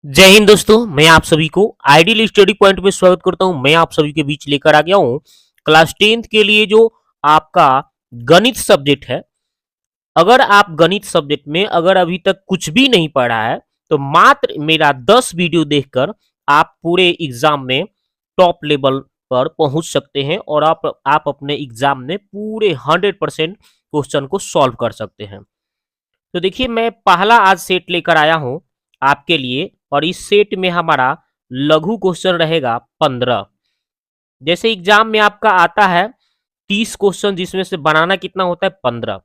जय हिंद दोस्तों, मैं आप सभी को आइडियल स्टडी पॉइंट में स्वागत करता हूं। मैं आप सभी के बीच लेकर आ गया हूं क्लास 10th के लिए जो आपका गणित सब्जेक्ट है। अगर आप गणित सब्जेक्ट में अगर अभी तक कुछ भी नहीं पढ़ा है तो मात्र मेरा 10 वीडियो देखकर आप पूरे एग्जाम में टॉप लेवल पर पहुंच सकते हैं और आप अपने एग्जाम में पूरे 100% क्वेश्चन को सॉल्व कर सकते हैं। तो देखिए, मैं पहला आज सेट लेकर आया हूं आपके लिए और इस सेट में हमारा लघु क्वेश्चन रहेगा 15। जैसे एग्जाम में आपका आता है 30 क्वेश्चन, जिसमें से बनाना कितना होता है 15।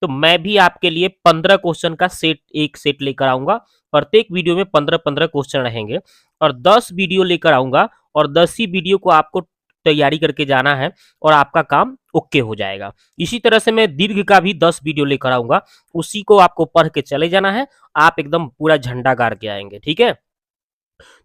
तो मैं भी आपके लिए 15 क्वेश्चन का एक सेट लेकर आऊंगा। प्रत्येक वीडियो में 15-15 क्वेश्चन रहेंगे और 10 वीडियो लेकर आऊंगा और 10 ही वीडियो को आपको तैयारी करके जाना है और आपका काम ओके हो जाएगा। इसी तरह से मैं दीर्घ का भी 10 वीडियो लेकर आऊंगा, उसी को आपको पढ़ के चले जाना है। आप एकदम पूरा झंडा गाड़ के आएंगे, ठीक है।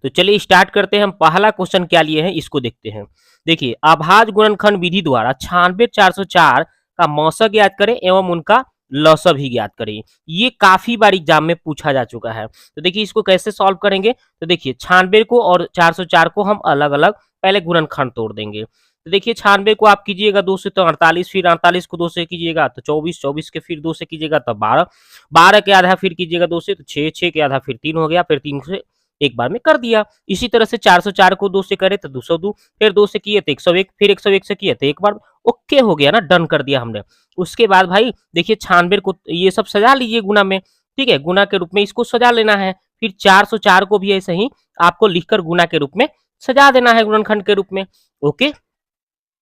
तो चलिए स्टार्ट करते हैं। हम पहला क्वेश्चन क्या लिए हैं इसको देखते हैं। देखिए, अभाज्य गुणनखंड विधि द्वारा 96,404 का मौसा ज्ञात करें एवं उनका लसा भी ज्ञात करें। ये काफी बार एग्जाम में पूछा जा चुका है। तो देखिए इसको कैसे सॉल्व करेंगे। तो देखिए 96 को और 404 को हम अलग अलग पहले गुणनखंड तोड़ देंगे। तो देखिए 96 को आप कीजिएगा 2 से तो 48, फिर 48 को 2 से कीजिएगा तो 24, 24 के फिर 2 से कीजिएगा तो 12, 12 के आधा फिर कीजिएगा 2 से तो 6, 6 के आधा फिर 3 हो गया, फिर 3 से एक बार में कर दिया। इसी तरह से 404 को 2 से करे तो 202, फिर 2 से किए तो 101, फिर 101 से किए तो एक बार। ओके हो गया ना, डन कर दिया हमने। उसके बाद भाई देखिए 96 को ये सब सजा लीजिए गुना में, ठीक है, गुना के रूप में इसको सजा लेना है। फिर 404 को भी ऐसे ही आपको लिखकर गुना के रूप में सजा देना है, गुणनखंड के रूप में। ओके,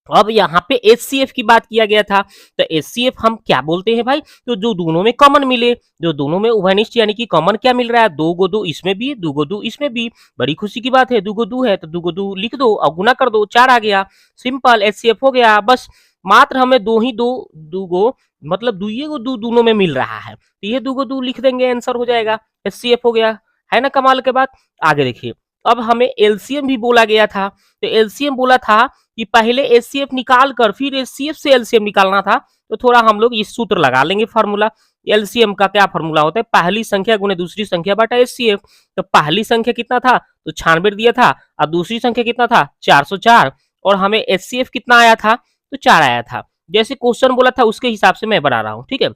अब यहाँ पे एचसीएफ की बात किया गया था। तो एचसीएफ हम क्या बोलते हैं भाई, तो जो दोनों में कॉमन मिले, जो दोनों में उभयनिष्ठ यानी कि कॉमन क्या मिल रहा है, 2 को 2 इसमें भी, 2 को 2 इसमें भी। बड़ी खुशी की बात है, 2 को 2 है तो 2 को 2 लिख दो और गुना कर दो, 4 आ गया। सिंपल एचसीएफ हो गया। बस मात्र हमें दो ही दो, दो को मतलब दुइये को दो दोनों में मिल रहा है, तो ये 2 को 2 लिख देंगे, आंसर हो जाएगा। एचसीएफ हो गया, है ना कमाल के बात। आगे देखिए, अब हमें एलसीएम भी बोला गया था। तो एलसीएम बोला था कि पहले एचसीएफ निकाल कर फिर एचसीएफ से एलसीएम निकालना था। तो थोड़ा हम लोग इस सूत्र लगा लेंगे फार्मूला। एलसीएम का क्या फार्मूला होता है, पहली संख्या गुने दूसरी संख्या बटा एचसीएफ। तो पहली संख्या कितना था तो 96 दिया था और दूसरी संख्या कितना था 404 और हमें एचसीएफ कितना आया था तो 4 आया था। जैसे क्वेश्चन बोला था उसके हिसाब से मैं बना रहा हूँ, ठीक है।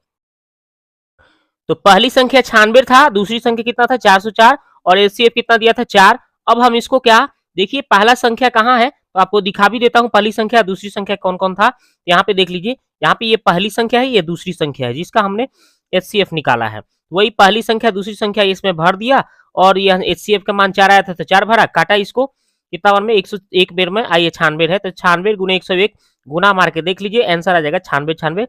तो पहली संख्या 96 था, दूसरी संख्या कितना था 404 और एचसीएफ कितना दिया था 4। अब हम इसको क्या, देखिए पहला संख्या कहाँ है तो आपको दिखा भी देता हूँ पहली संख्या दूसरी संख्या कौन कौन था। यहाँ पे देख लीजिए, यहाँ पे ये पहली संख्या है, ये दूसरी संख्या है जिसका हमने एचसीएफ निकाला है। वही पहली संख्या दूसरी संख्या इसमें भर दिया और यह एचसीएफ का मान 4 आया था तो 4 भरा, काटा इसको कितना बार में 101 बेर में, आइए 96 है तो 96 गुने 101 गुना मार के देख लीजिए, आंसर आ जाएगा 96 96।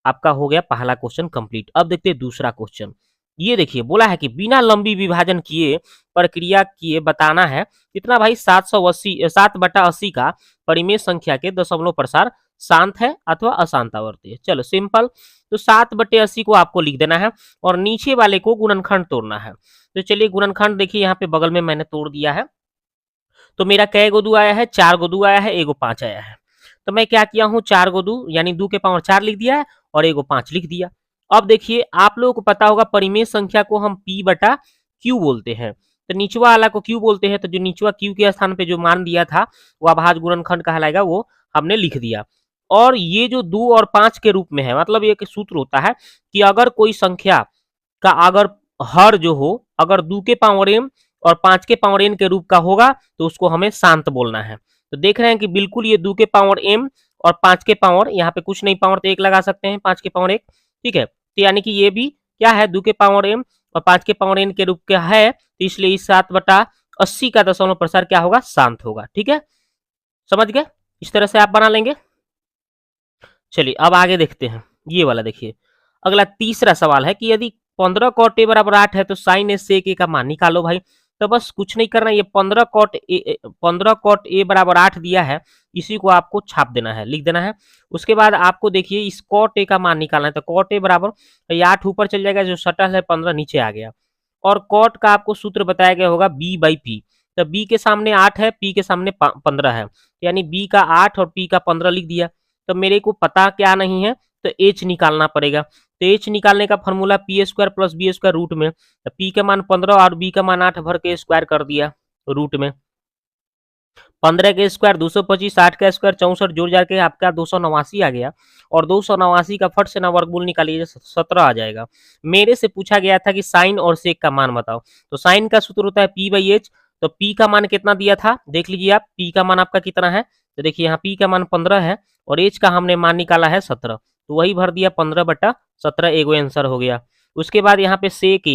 आपका हो गया पहला क्वेश्चन कंप्लीट। अब देखते हैं दूसरा क्वेश्चन। ये देखिए बोला है कि बिना लंबी विभाजन किए प्रक्रिया किए बताना है कितना भाई 7/80 का परिमेय संख्या के दशमलव प्रसार शांत है अथवा अशांत आवर्ती है। चलो सिंपल, तो 7/80 को आपको लिख देना है और नीचे वाले को गुणनखंड तोड़ना है। तो चलिए गुणनखंड देखिए यहाँ पे बगल में मैंने तोड़ दिया है। तो मेरा कै गो दू आया है, 4 गो दू आया है, एगो 5 आया है। तो मैं क्या किया हूँ 4 गो दू यानी 2 के पावर 4 लिख दिया है और एगो 5 लिख दिया। अब देखिए आप लोगों को पता होगा परिमेय संख्या को हम p बटा q बोलते हैं, तो निचवा वाला को q बोलते हैं। तो जो निचवा q के स्थान पे जो मान दिया था वो अभाज्य गुणनखंड कहलाएगा, वो हमने लिख दिया। और ये जो 2 और 5 के रूप में है, मतलब ये एक सूत्र होता है कि अगर कोई संख्या का अगर हर जो हो अगर 2 के पावर m और 5 के पावर n के रूप का होगा तो उसको हमें शांत बोलना है। तो देख रहे हैं कि बिल्कुल ये 2 के पावर m और 5 के पावर, यहाँ पे कुछ नहीं पावर तो 1 लगा सकते हैं, 5 के पावर 1, ठीक है। तो यानी कि ये भी क्या है 2 के पावर m और 5 के पावर n के रूप का है, तो इसलिए इस 7/80 का दशमलव प्रसार क्या होगा, शांत होगा, ठीक है। समझ गए, इस तरह से आप बना लेंगे। चलिए अब आगे देखते हैं। ये वाला देखिए, अगला तीसरा सवाल है कि यदि 15 cot a बराबर 8 है तो साइन s से का मान निकालो भाई। तो बस कुछ नहीं करना, ये 15 cot a बराबर 8 दिया है, इसी को आपको छाप देना है, लिख देना है। उसके बाद आपको देखिए इस cot a का मान निकालना है। तो cot a बराबर, ये 8 ऊपर चल जाएगा, जो सटल है 15 नीचे आ गया। और cot का आपको सूत्र बताया गया होगा b/p। तो b के सामने 8 है, p के सामने 15 है, यानी b का 8 और p का 15 लिख दिया। तो मेरे को पता क्या नहीं है, तो तो एच निकालना पड़ेगा। तो एच निकालने का formula P square plus B square root में, तो पी का मान 15 और बी का मान 8 भर के स्क्वायर कर दिया रूट में। 15 के स्क्वायर 225, 60 का स्क्वायर 64, जोड़ जाके आपका 289 आ गया। और 289 का फट से ना वर्गमूल निकालिए, 17 आ जाएगा। मेरे से पूछा गया था कि साइन और सेक का मान बताओ, तो साइन का सूत्र होता है पी बाई एच। तो पी का मान कितना दिया था देख लीजिए आप, पी का मान आपका कितना है, तो देखिए यहाँ पी का मान 15 है और एच का हमने मान निकाला है 17, तो वही भर दिया 15/17, एगो आंसर हो गया। उसके बाद यहाँ पे सेक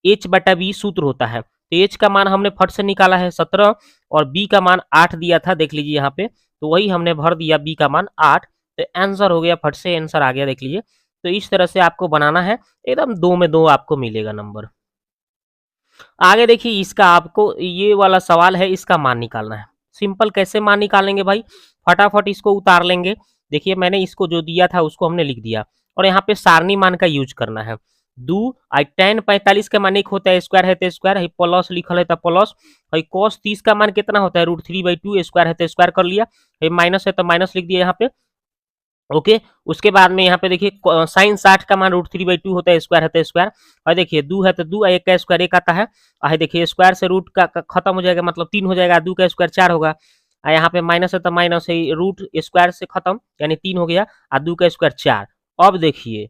एच बटा बी सूत्र होता है, तो एच का मान हमने फट से निकाला है 17 और बी का मान 8 दिया था, देख लीजिए यहाँ पे, तो वही हमने भर दिया बी का मान 8, तो आंसर हो गया, फट से आंसर आ गया, देख लीजिए। तो इस तरह से आपको बनाना है, एकदम 2 में 2 आपको मिलेगा नंबर। आगे देखिए, इसका आपको ये वाला सवाल है, इसका मान निकालना है। सिंपल कैसे मान निकालेंगे भाई, फटाफट इसको उतार लेंगे। देखिए मैंने इसको जो दिया था उसको हमने लिख दिया, और यहाँ पे सारणी मान का यूज करना है। दू आई tan 45 का मान 1 होता है, स्क्वायर है तो स्क्वायर है, प्लस लिखल है तो प्लस है, cos 30 का मान कितना होता है √3/2, स्क्वायर है तो स्क्वायर कर लिया, माइनस है तो माइनस लिख दिया यहाँ पे। ओके, उसके बाद में यहाँ पे देखिए साइन 60 का मान √3/2 होता है, स्क्वायर है तो स्क्वायर, और देखिए दू है तो दू, एक का स्क्वायर एक आता है, और देखिए स्क्वायर से रूट का खत्म हो जाएगा, मतलब 3 हो जाएगा, दू का स्क्वायर 4 होगा, यहाँ पे माइनस है तो माइनस है, रूट स्क्वायर से खत्म यानी 3 हो गया, और दू का स्क्वायर 4। अब देखिए,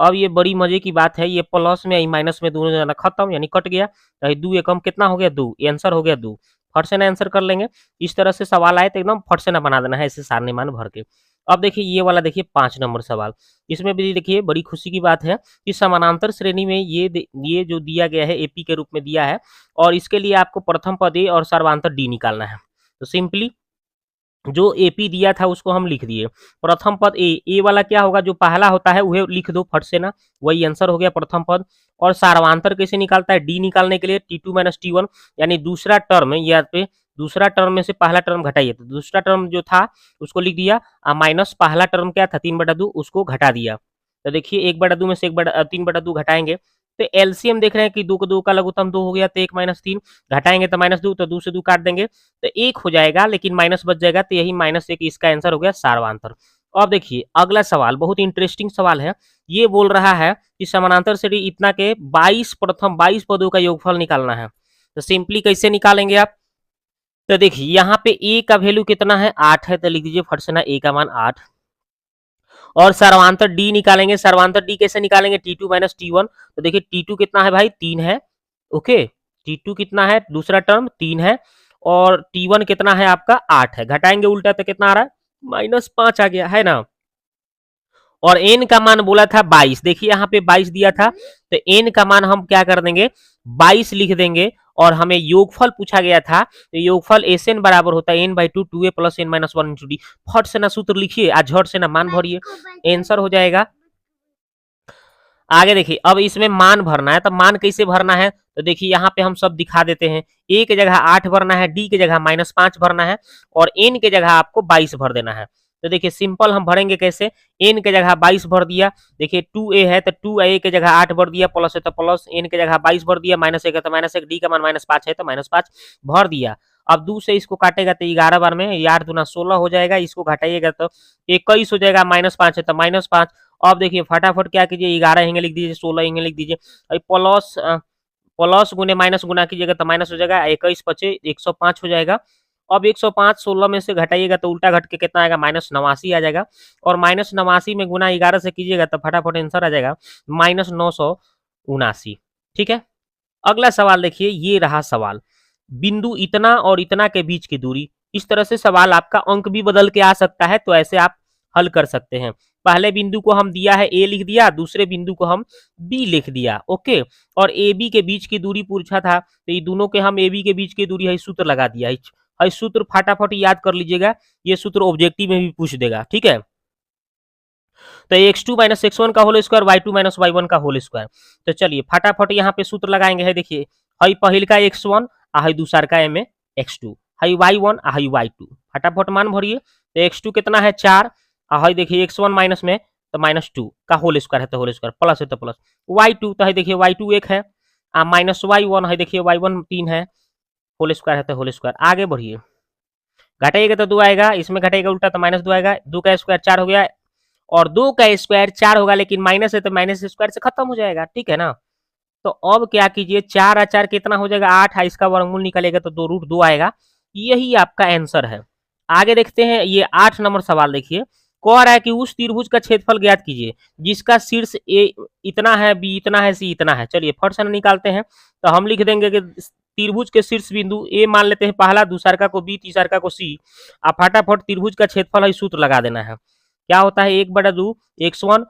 अब ये बड़ी मजे की बात है, ये प्लस में माइनस में दोनों जना खत्म यानी कट गया, तो दू एकम कितना हो गया 2, आंसर हो गया 2। फट से ना आंसर कर लेंगे, इस तरह से सवाल आए तो एकदम फट से ना बना देना है, ऐसे सारणी मान भर के। अब देखिए ये वाला, देखिए 5 नंबर सवाल, इसमें भी देखिए बड़ी खुशी की बात है कि समानांतर श्रेणी में ये जो दिया गया है एपी के रूप में दिया है, और इसके लिए आपको प्रथम पद ए और सर्वांतर डी निकालना है। तो सिंपली जो एपी दिया था उसको हम लिख दिए, प्रथम पद ए वाला क्या होगा, जो पहला होता है वह लिख दो फट से ना, वही आंसर हो गया प्रथम पद। और सार्वंतर कैसे निकालता है, डी निकालने के लिए T2 - T1 यानी दूसरा टर्म है, यहाँ पे दूसरा टर्म में से पहला टर्म घटाइए, तो दूसरा टर्म जो था उसको लिख दिया, माइनस पहला टर्म क्या था 3/2, उसको घटा दिया। तो देखिए 1/2 में से 3/2 घटाएंगे, तो एलसीएम देख रहे हैं कि 2 को 2 का लघुत्तम 2 हो गया, तो 1 - 3 घटाएंगे तो -2, तो 2 से 2 काट देंगे तो 1 हो जाएगा, लेकिन माइनस बच जाएगा, तो यही -1 इसका आंसर हो गया सार्वंतर। अब देखिए अगला सवाल बहुत इंटरेस्टिंग सवाल है, ये बोल रहा है कि समानांतर श्रेणी इतना के 22 पदों का योगफल निकालना है। तो सिंपली कैसे निकालेंगे आप, तो देखिए यहाँ पे ए का वैल्यू कितना है 8 है, तो लिख दीजिए फट से ना ए का मान 8। और सर्वांतर डी निकालेंगे, सर्वांतर डी कैसे निकालेंगे, T2 - T1, तो देखिए T2 कितना है भाई 3 है, ओके, T2 कितना है दूसरा टर्म 3 है, और T1 कितना है आपका 8 है, घटाएंगे उल्टा तो कितना आ रहा है -5 आ गया है ना। और एन का मान बोला था 22, देखिए यहाँ पे 22 दिया था, तो एन का मान हम क्या कर देंगे 22 लिख देंगे, और हमें योगफल पूछा गया था, तो योगफल एस एन बराबर होता है n/2 2a + n - 1 × d। फट से ना सूत्र लिखिए, आज झट से ना मान भरिए, आंसर हो जाएगा। आगे देखिए, अब इसमें मान भरना है, तो मान कैसे भरना है, तो देखिए यहाँ पे हम सब दिखा देते हैं, ए के जगह 8 भरना है, डी के जगह -5 भरना है, और एन के जगह आपको 22 भर देना है। तो देखिए सिंपल हम भरेंगे कैसे, एन के जगह 22 भर दिया, देखिए 2a है तो 2a के जगह 8 भर दिया, प्लस है तो प्लस, एन के जगह 22 भर दिया, -1 है तो -1, डी का मान -5 है तो -5 भर दिया। अब 2 से इसको काटेगा तो 11 बार में 8 दूना 16 हो जाएगा, इसको घटाइएगा तो 21 हो जाएगा, -5 है तो -5। अब देखिए फटाफट क्या कीजिए, 11 हिंगे लिख दीजिए, 16 हिंगे लिख दीजिए, प्लस प्लस गुने माइनस गुना कीजिएगा तो माइनस हो जाएगा, 21 पचे 105 हो जाएगा। अब 105 16 में से घटाइएगा तो उल्टा घट के कितना आएगा -89 आ जाएगा, और -89 में गुना 11 से कीजिएगा तो फटाफट आंसर आ जाएगा -979। ठीक है, अगला सवाल देखिए, ये रहा सवाल, बिंदु इतना और इतना के बीच की दूरी, इस तरह से सवाल आपका अंक भी बदल के आ सकता है, तो ऐसे आप हल कर सकते हैं। पहले बिंदु को हम दिया है ए लिख दिया, दूसरे बिंदु को हम बी लिख दिया, ओके, और ए बी के बीच की दूरी पूछा था, तो ये दोनों के हम ए बी के बीच की दूरी है सूत्र लगा दिया है, सूत्र फटाफट याद कर लीजिएगा, ये सूत्र ऑब्जेक्टिव में भी पूछ देगा, ठीक है। तो x2 - x1 का होल स्क्वायर, y2 - y1 का होल स्क्वायर। तो चलिए फटाफट यहाँ पे सूत्र लगाएंगे, है देखिए, हई पहिल का x1 आ हई दूसर का में x2, हई y1 आ हई y2, फटाफट मान भरिए। तो x2 कितना है 4, आ हई देखिए x1 माइनस में तो -2 का होल स्क्वायर है तो होल स्क्वायर, प्लस है तो प्लस, y2 तो है देखिए y2 1 है, माइनस y1 है देखिए y1 3 है, होल स्क्वायर है तो होल स्क्वायर। आगे बढ़िए, घटाइएगा तो 2 आएगा, इसमें घटाइएगा उल्टा तो -2 आएगा, 2 का स्क्वायर 4 हो गया, और 2 का स्क्वायर 4 होगा, लेकिन माइनस है तो माइनस स्क्वायर से खत्म हो जाएगा, ठीक है ना। तो अब क्या कीजिए, 4 और 4 कितना हो जाएगा 8, इसका वर्गमूल निकलेगा तो 2 रूट 2 आएगा। यही आपका आंसर है। आगे देखते हैं, ये 8 नंबर सवाल देखिए, कह रहा है कि उस त्रिभुज का क्षेत्रफल ज्ञात कीजिए जिसका शीर्ष ए इतना है, बी इतना है, सी इतना है। चलिए फट से निकालते हैं, तो हम लिख देंगे कि त्रिभुज के शीर्ष बिंदु ए मान लेते हैं पहला, दूसरा को बी, तीसरा को सी। आप फटाफट त्रिभुज का क्षेत्रफल है सूत्र लगा देना है। क्या होता है, 1/2 x1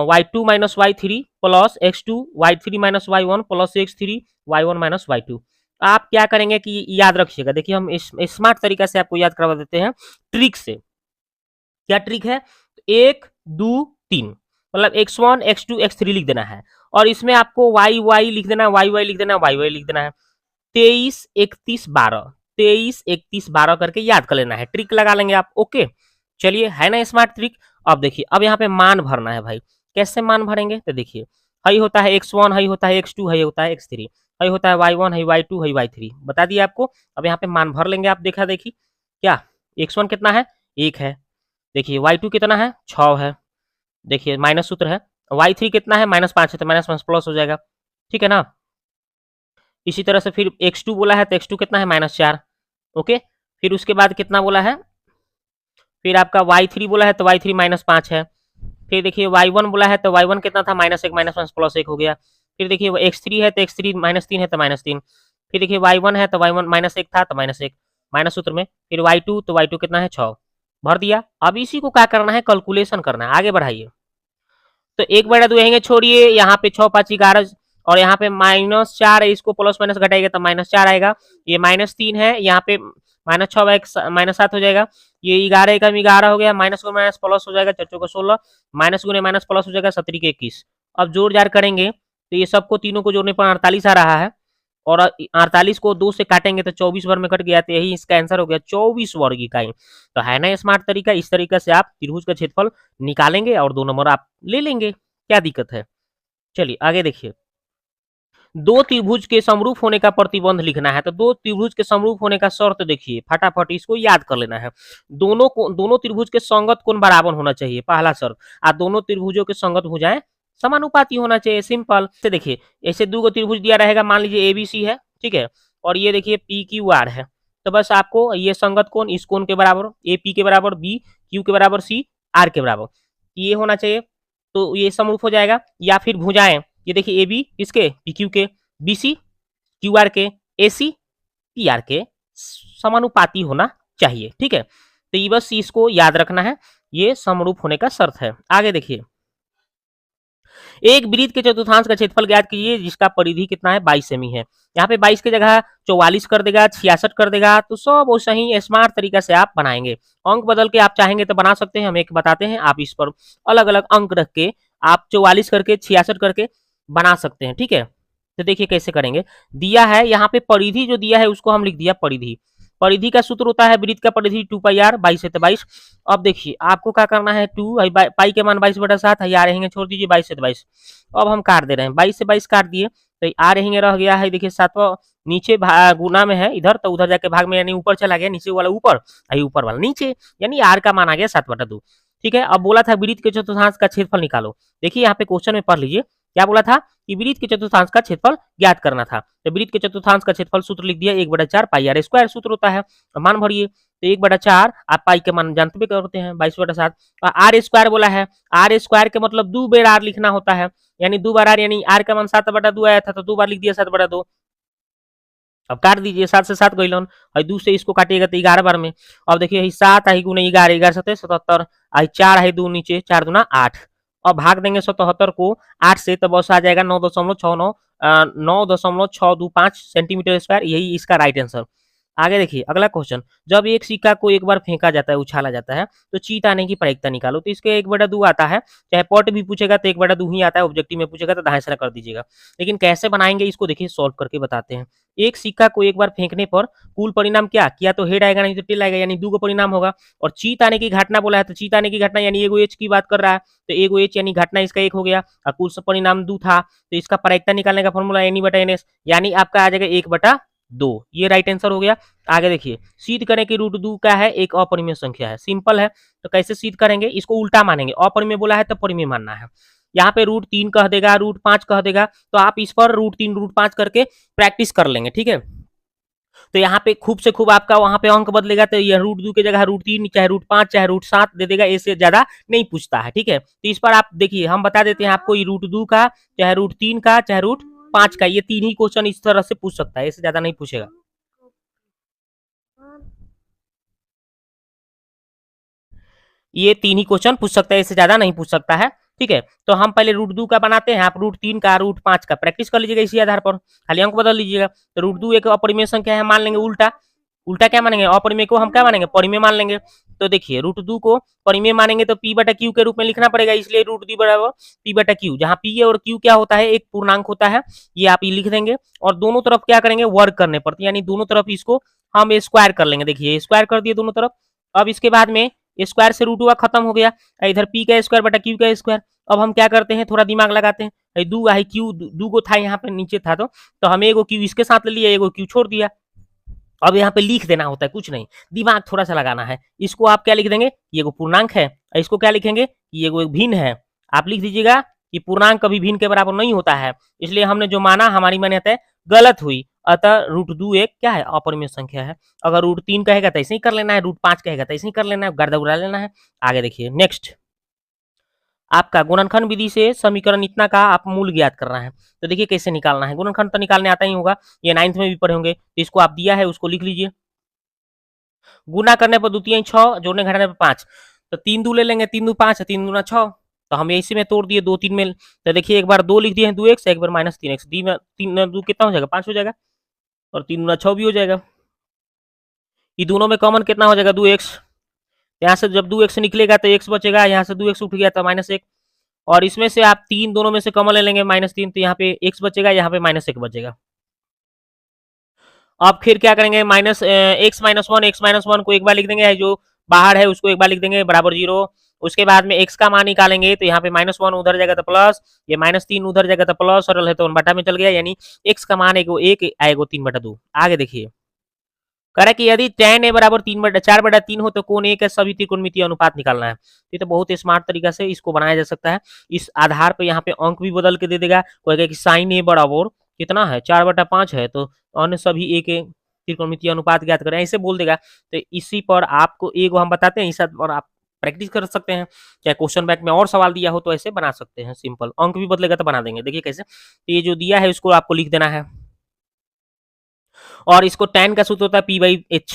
y2 minus y3 plus x2 y3 minus y1 plus x3 y1 minus y2। आप क्या करेंगे कि याद रखिएगा, देखिए हम स्मार्ट तरीका से आपको याद करवा देते हैं ट्रिक से। क्या ट्रिक है, 1 2 3 मतलब x1 x2 x3 लिख देना है, और इसमें आपको y लिख देना है, y लिख देना है, y लिख देना है। 23 31 12 23 31 12 करके याद कर लेना है, ट्रिक लगा लेंगे आप। ओके, चलिए है ना स्मार्ट ट्रिक। अब देखिए, अब यहाँ पे मान भरना है भाई। कैसे मान भरेंगे, तो देखिए हई होता है x1, हई होता है x2, हई होता है x3, हई होता है y1, हई y2, हई y3, बता दिया आपको। अब यहाँ पे मान भर लेंगे आप। देखा देखी क्या, x1 कितना है 1 है, देखिए y2 कितना है 6 है, देखिए माइनस सूत्र है, y3 कितना है -5 है, तो -5 प्लस हो जाएगा, ठीक है ना। इसी तरह से फिर x2 बोला है तो x2 कितना है -4। ओके, फिर उसके बाद कितना बोला है, फिर आपका y3 बोला है तो y3 -5 है। फिर देखिए y1 बोला है तो y1 कितना था -1 -1 प्लस 1 हो गया। फिर देखिए x3 है तो x3 -3 है तो -3। फिर देखिए y1 है तो y1 -1 था तो -1 माइनस सूत्र में। फिर y2 तो y2 कितना है 6, भर दिया। अब इसी को क्या करना है, कैलकुलेशन करना है। आगे बढ़ाइए, तो 1/2 रहेंगे, छोड़िए यहाँ पे 6 5 11, और यहाँ पे -4 है, इसको प्लस माइनस घटाएगा तो -4 आएगा। ये -3 है, यहाँ पे -6 -7 हो जाएगा। ये 11 एकम 11 हो गया, माइनस को माइनस प्लस हो जाएगा, चच्चों को 16, माइनस गुने माइनस प्लस हो जाएगा, 17 के 21। अब जोड़ जार करेंगे तो ये सबको तीनों को जोड़ने पर 48 आ रहा है, और 48 को 2 से काटेंगे तो 24 वर्ग में कट गया, तो यही इसका आंसर हो गया 24 वर्ग इकाई। तो है ना स्मार्ट तरीका, इस तरीके से आप त्रिभुज का क्षेत्रफल निकालेंगे और 2 नंबर आप ले लेंगे, क्या दिक्कत है। चलिए आगे देखिए, दो त्रिभुज के समरूप होने का प्रतिबंध लिखना है। तो दो त्रिभुज के समरूप होने का शर्त देखिए, फटाफट इसको याद कर लेना है। दोनों त्रिभुज के संगत कोण बराबर होना चाहिए, पहला शर्त। और दोनों त्रिभुजों के संगत भुजाएं समानुपाती होना चाहिए, सिंपल से। देखिए ऐसे दो त्रिभुज दिया रहेगा, मान लीजिए ABC है, ठीक है, और ये देखिए PQR है। तो बस आपको ये संगत कोण इस कोण के बराबर, AP के बराबर, BQ के बराबर, CR के बराबर ये होना चाहिए, तो ये समरूप हो जाएगा। या फिर भुजाएं, ये देखिए AB किसके, PQ के, BC QR के, AC PR के समानुपाती होना चाहिए, ठीक है। तो ये बस इसको याद रखना है, ये समरूप होने का शर्त है। आगे देखिए, एक वृत्त के चतुर्थांश का क्षेत्रफल ज्ञात कीजिए जिसका परिधि कितना है 22 सेमी है। यहाँ पे 22 की जगह 44 कर देगा, 66 कर देगा, तो सब वो सही स्मार्ट तरीका से आप बनाएंगे। अंक बदल के आप चाहेंगे तो बना सकते हैं, हम एक बताते हैं, आप इस पर अलग अलग अंक रख के आप 44 करके 66 करके बना सकते हैं, ठीक है। तो देखिए कैसे करेंगे, दिया है यहाँ पे परिधि जो दिया है उसको हम लिख दिया परिधि। परिधि का सूत्र होता है वृत्त का परिधि 2πr, 22 से 22। अब देखिए आपको क्या करना है, 2 पाई के मान 22/7 है, आ रहेंगे छोड़ दीजिए 22 से 22। अब हम काट दे रहे हैं, 22 से 22 काट दिए तो आ रहेंगे, रह गया है देखिए 7वां नीचे गुना में है इधर, तो उधर जाके भाग में यानी ऊपर चला गया, नीचे वाला ऊपर, ऊपर वाला नीचे, यानी आर का मान आ गया 7/2, ठीक है। अब बोला था वृत्त के चतुर्थांश का क्षेत्रफल निकालो। देखिए यहाँ पे क्वेश्चन में पढ़ लीजिए क्या बोला था कि वृत्त के चतुर्थांश का क्षेत्रफल ज्ञात करना था। तो वृत्त के चतुर्थांश का क्षेत्रफल सूत्र लिख दिया 1/4 पाई आर स्क्वायर सूत्र होता है, मान भरिए। तो 1/4 आप पाई के मान जानते भी करते हैं 22/7, आर स्क्वायर बोला है, आर स्क्वायर के मतलब 2 बार आर लिखना होता है, यानी 2 बार आर, यानी आर का मान 7/2 आया था तो 2 बार लिख दिया 7/2। अब काट दीजिए, 7 से 7 गइलन, और 2 से इसको काटिएगा तो 11 बार में। अब देखिए 7 आई गुने 11, 11 7 77, आई 4 आई 2 नीचे, 4 दूना 8। अब भाग देंगे 77 को 8 से, तो बस आ जाएगा 9.69 9.625 सेंटीमीटर स्क्वायर, यही इसका राइट आंसर। आगे देखिए अगला क्वेश्चन, जब एक सिक्का को एक बार फेंका जाता है, उछाला जाता है, तो चीत आने की प्रायिकता निकालो। तो इसके 1/2 आता है, चाहे पॉट भी पूछेगा तो 1/2 ही आता है, ऑब्जेक्टिव में पूछेगा तो दाएं से कर दीजिएगा। लेकिन कैसे बनाएंगे इसको देखिए, सॉल्व करके बताते हैं। एक सिक्का को एक बार फेंकने पर कुल परिणाम क्या किया, तो हेड आएगा नहीं तो टेल आएगा, यानी 2 का परिणाम होगा। और चीत आने की घटना बोला है, तो चीत आने की घटना यानी एगो एच की बात कर रहा है, तो एगो एच यानी घटना इसका 1 हो गया, और कुल परिणाम 2 था, तो इसका प्रायिकता निकालने का फॉर्मूला NE/NS, यानी आपका आ जाएगा 1/2। 2, ये राइट आंसर हो गया। आगे देखिए, सिद्ध करें कि रूट 2 क्या है, एक अपरिमेय संख्या है। सिंपल है, तो कैसे सिद्ध करेंगे, इसको उल्टा मानेंगे, अपरिमेय बोला है तो परिमेय मानना है। यहाँ पे रूट 3 कह देगा, रूट 5 कह देगा, तो आप इस पर रूट 3 रूट 5 करके प्रैक्टिस कर लेंगे, ठीक है। तो यहाँ पे खूब से खूब आपका वहां पे अंक बदलेगा, तो यह रूट 2 की जगह रूट 3 चाहे रूट 5 चाहे रूट 7 दे देगा, इससे ज्यादा नहीं पूछता है, ठीक है। तो इस पर आप देखिए, हम बता देते हैं आपको, ये रूट 2 का चाहे रूट 3 का चाहे रूट 5 का, ये 3 ही क्वेश्चन इस तरह से पूछ सकता है, इससे ज्यादा नहीं पूछेगा। ये 3 ही क्वेश्चन पूछ सकता है, इससे ज्यादा नहीं पूछ सकता है, ठीक है। तो हम पहले रूट 2 का बनाते हैं, आप रूट 3 का रूट 5 का प्रैक्टिस कर लीजिएगा, इसी आधार पर खाली अंक बदल लीजिएगा। तो रूट 2 एक अपरिमेय संख्या है, मान लेंगे उल्टा। उल्टा क्या मानेंगे, अपरिमेय को हम क्या मानेंगे, परिमेय मान लेंगे। तो देखिए, रूट 2 को परिमेय मानेंगे तो पी बटा क्यू के रूप में लिखना पड़ेगा, इसलिए रूट 2 बराबर पी बटा क्यू, जहां पी और क्यू क्या होता है, एक पूर्णांक होता है, ये आप लिख देंगे। और दोनों तरफ क्या करेंगे, वर्क करने पड़ते, यानी दोनों तरफ इसको हम स्क्वायर कर लेंगे। देखिए, स्क्वायर कर दिए दोनों तरफ। अब इसके बाद में स्क्वायर से रूट हुआ खत्म हो गया, इधर पी का स्क्वायर बटा क्यू का स्क्वायर। अब हम क्या करते हैं, थोड़ा दिमाग लगाते हैं, दू आई क्यू दू को था यहाँ पे नीचे था, तो हमें एगो क्यू इसके साथ ले लिया, एगो क्यू छोड़ दिया। अब यहाँ पे लिख देना होता है, कुछ नहीं, दिमाग थोड़ा सा लगाना है। इसको आप क्या लिख देंगे, ये एगो पूर्णांक है, इसको क्या लिखेंगे, ये एगो भिन्न है। आप लिख दीजिएगा कि पूर्णांक कभी भिन्न के बराबर नहीं होता है, इसलिए हमने जो माना हमारी मान्यता गलत हुई। अतः रूट 2 एक क्या है, अपरिमेय संख्या है। अगर रूट 3 कहेगा तो ऐसे ही कर लेना है, रूट 5 कहेगा तो ऐसे ही कर लेना है, गर्दा उड़ा लेना है। आगे देखिए, नेक्स्ट आपका गुणनखंड विधि से समीकरण इतना का आप मूल ज्ञात करना है। तो देखिए कैसे निकालना है, गुणनखंड तो निकालने आता ही होगा, ये 9th में भी पढ़े होंगे। तो इसको आप दिया है, उसको लिख लीजिए। गुना करने पर द्वितीय 6, जोड़ने घटाने पर 5, तो 3 दू ले लेंगे, 3 दू 5, 3 दूना 6, तो हम इसी में तोड़ दिए 2 3 में। तो देखिए, एक बार 2 लिख दिए हैं 2x, एक बार माइनस 3x, 3 दू कितना हो जाएगा, 5 हो जाएगा, और 3 दूना 6 भी हो जाएगा। ये दोनों में कॉमन कितना हो जाएगा, 2x। यहाँ से जब 2x निकलेगा तो x बचेगा, यहाँ से 2x उठ गया तो -1, और इसमें से आप 3 दोनों में से कॉमन ले लेंगे, -3, तो यहाँ पे x बचेगा, यहाँ पे -1 बचेगा। अब फिर क्या करेंगे, x-1 को एक बार लिख देंगे, जो बाहर है उसको एक बार लिख देंगे, बराबर 0। उसके बाद में x का मान निकालेंगे, तो यहाँ पे -1 उधर जाएगा तो प्लस, ये -3 उधर जाएगा तो प्लस, सरल है तो 1/में चल गया, यानी x का मान एगो 1 आएगो 3/2। आगे देखिए, कह रहा है कि यदि tan a बराबर 4/3 हो तो कौन एक है, सभी त्रिकोणमितीय अनुपात निकालना है। ये तो बहुत स्मार्ट तरीका से इसको बनाया जा सकता है। इस आधार पे यहाँ पे अंक भी बदल के दे देगा, कहेगा कि sin a बराबर कितना है, 4/5 है, तो अन्य सभी एक त्रिकोणमितीय अनुपात ज्ञात करें, ऐसे बोल देगा। तो इसी पर आपको एगो हम बताते हैं, इस पर आप प्रैक्टिस कर सकते हैं, चाहे क्वेश्चन बैंक में और सवाल दिया हो तो ऐसे बना सकते हैं, सिंपल। अंक भी बदलेगा तो बना देंगे, देखिए कैसे। तो ये जो दिया है उसको आपको लिख देना है, और इसको tan का सूत्र होता है p/h,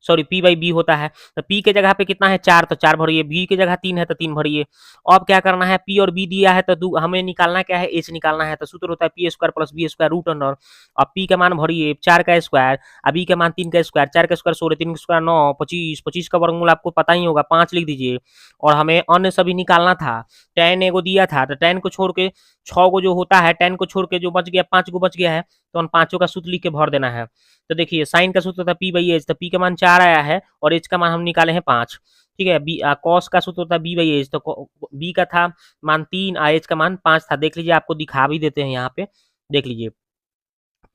सॉरी p/b होता है। तो p के जगह पे कितना है, 4, तो 4 भरिए, b के जगह 3 है तो 3 भरिए। अब क्या करना है, p और b दिया है तो हमें निकालना क्या है, h निकालना है। तो सूत्र होता है p² + b² रूट अंडर। अब p का मान भरिए 4 का स्क्वायर, अब b का मान 3 का स्क्वायर, 4 का स्क्वायर 16, 3 का स्क्वायर 9, 25, 25 का वर्गमूल आपको पता ही होगा, 5 लिख दीजिए। और हमें अन्य सभी निकालना था, tan एगो दिया था, तो tan को छोड़ के 6 को जो होता है, tan को छोड़ के जो बच गया 5 को बच गया है, तो उन पांचों का सूत्र लिख के भर देना है। तो देखिए, साइन का सूत्र था p/h, तो p का मान 4 आया है और h का मान हम निकाले हैं 5, ठीक है। cos का सूत्र था b/h, तो b का था मान 3, h का मान 5 था। देख लीजिए, आपको दिखा भी देते हैं यहाँ पे, देख लीजिए,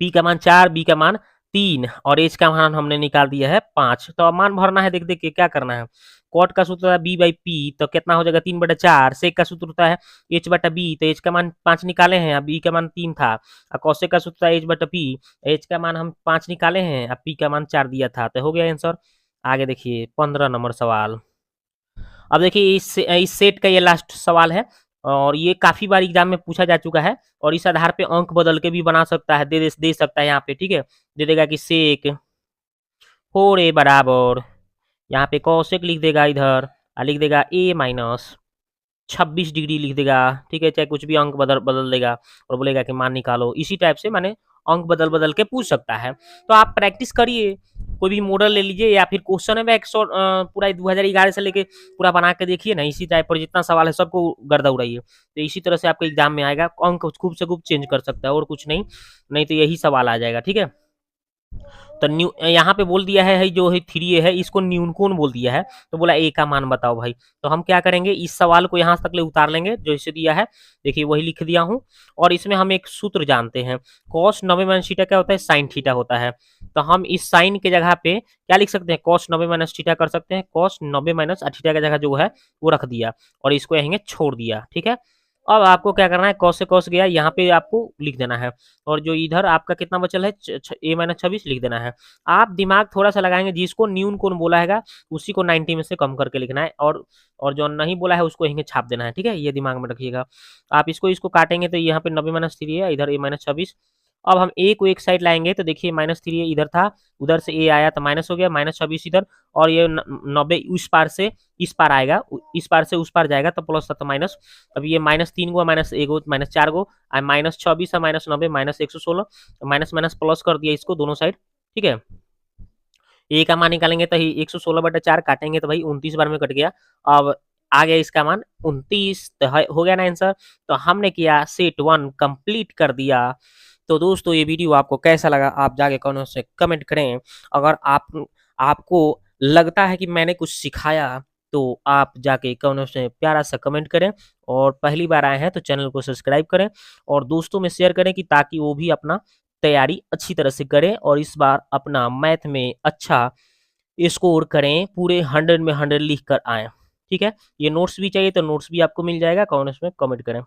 p का मान 4, b का मान 3 और h का मान हमने निकाल दिया है 5। तो अब मान भरना है, देख देख के क्या करना है। कॉट का सूत्र था b/p, तो कितना हो जाएगा 3/4। सेक का सूत्र होता है h/b, तो h का मान 5 निकाले हैं, b का मान 3 था। और कौशिक का सूत्र था h/p, h का मान हम 5 निकाले हैं, अब p का मान 4 दिया था, तो हो गया आंसर। आगे देखिए 15 नंबर सवाल। अब देखिए, इस सेट का ये लास्ट सवाल है, और ये काफी बार एग्जाम में पूछा जा चुका है, और इस आधार पे अंक बदल के भी बना सकता है, दे सकता है यहाँ पे, ठीक है। दे देगा कि सेक 4a बराबर, यहाँ पे कौशिक लिख देगा इधर, लिख देगा a-26 डिग्री लिख देगा, ठीक है। चाहे कुछ भी अंक बदल बदल देगा और बोलेगा कि मान निकालो, इसी टाइप से माने अंक बदल बदल के पूछ सकता है। तो आप प्रैक्टिस करिए, कोई भी मॉडल ले लीजिए, या फिर क्वेश्चन में पूरा 2011 से लेके पूरा बना के देखिए ना, इसी टाइप पर जितना सवाल है सबको गर्दा उड़ाइए, तो इसी तरह से आपके एग्जाम में आएगा, अंक खूब से खूब चेंज कर सकता है, और कुछ नहीं, नहीं तो यही सवाल आ जाएगा, ठीक है। तो न्यू यहाँ पे बोल दिया है जो है 3a है इसको न्यूनकोण बोल दिया है, तो बोला a का मान बताओ भाई। तो हम क्या करेंगे, इस सवाल को यहाँ तक ले उतार लेंगे जैसे दिया है, देखिए वही लिख दिया हूँ। और इसमें हम एक सूत्र जानते हैं, cos 90 माइनस थीटा क्या होता है, sin थीटा होता है। तो हम इस sin के जगह पे क्या लिख सकते हैं, cos 90 माइनस थीटा कर सकते हैं, cos 90 माइनस थीटा की जगह जो है वो रख दिया और इसको यहीं छोड़ दिया, ठीक है। अब आपको क्या करना है, cos से cos गया, यहाँ पे आपको लिख देना है, और जो इधर आपका कितना बचल है a माइनस 26 लिख देना है। आप दिमाग थोड़ा सा लगाएंगे, जिसको न्यून कोण बोला है उसी को 90 में से कम करके लिखना है, और जो नहीं बोला है उसको यहीं छाप देना है, ठीक है, ये दिमाग में रखिएगा। आप इसको काटेंगे तो यहाँ पे 90 माइनस 3 है, इधर a माइनस 26। अब हम a को एक साइड लाएंगे तो देखिए माइनस 3 इधर था, उधर से a आया तो माइनस हो गया, माइनस 26 इधर, और ये 90 उस पार से इस पार आएगा, इस पार से उस पार जाएगा तो प्लस तो माइनस। अब ये माइनस 3 गो माइनस 1 गो माइनस 4 गो, माइनस 26 है minus 90 minus 116, minus minus plus कर दिया इसको दोनों साइड, ठीक है। ए का मान निकालेंगे तो 116/4 काटेंगे तो भाई 29 बार में कट गया। अब आ गया इसका मान 29, तो हो गया ना आंसर। तो हमने किया सेट 1 कंप्लीट कर दिया। तो दोस्तों ये वीडियो आपको कैसा लगा आप जाके कमेंट से कमेंट करें। अगर आपको लगता है कि मैंने कुछ सिखाया तो आप जाके कमेंट से प्यारा सा कमेंट करें, और पहली बार आए हैं तो चैनल को सब्सक्राइब करें और दोस्तों में शेयर करें कि ताकि वो भी अपना तैयारी अच्छी तरह से करें और इस बार अपना मैथ में अच्छा स्कोर करें, पूरे 100 में 100 लिख कर आए, ठीक है। ये नोट्स भी चाहिए तो नोट्स भी आपको मिल जाएगा, कमेंट्स में कमेंट करें।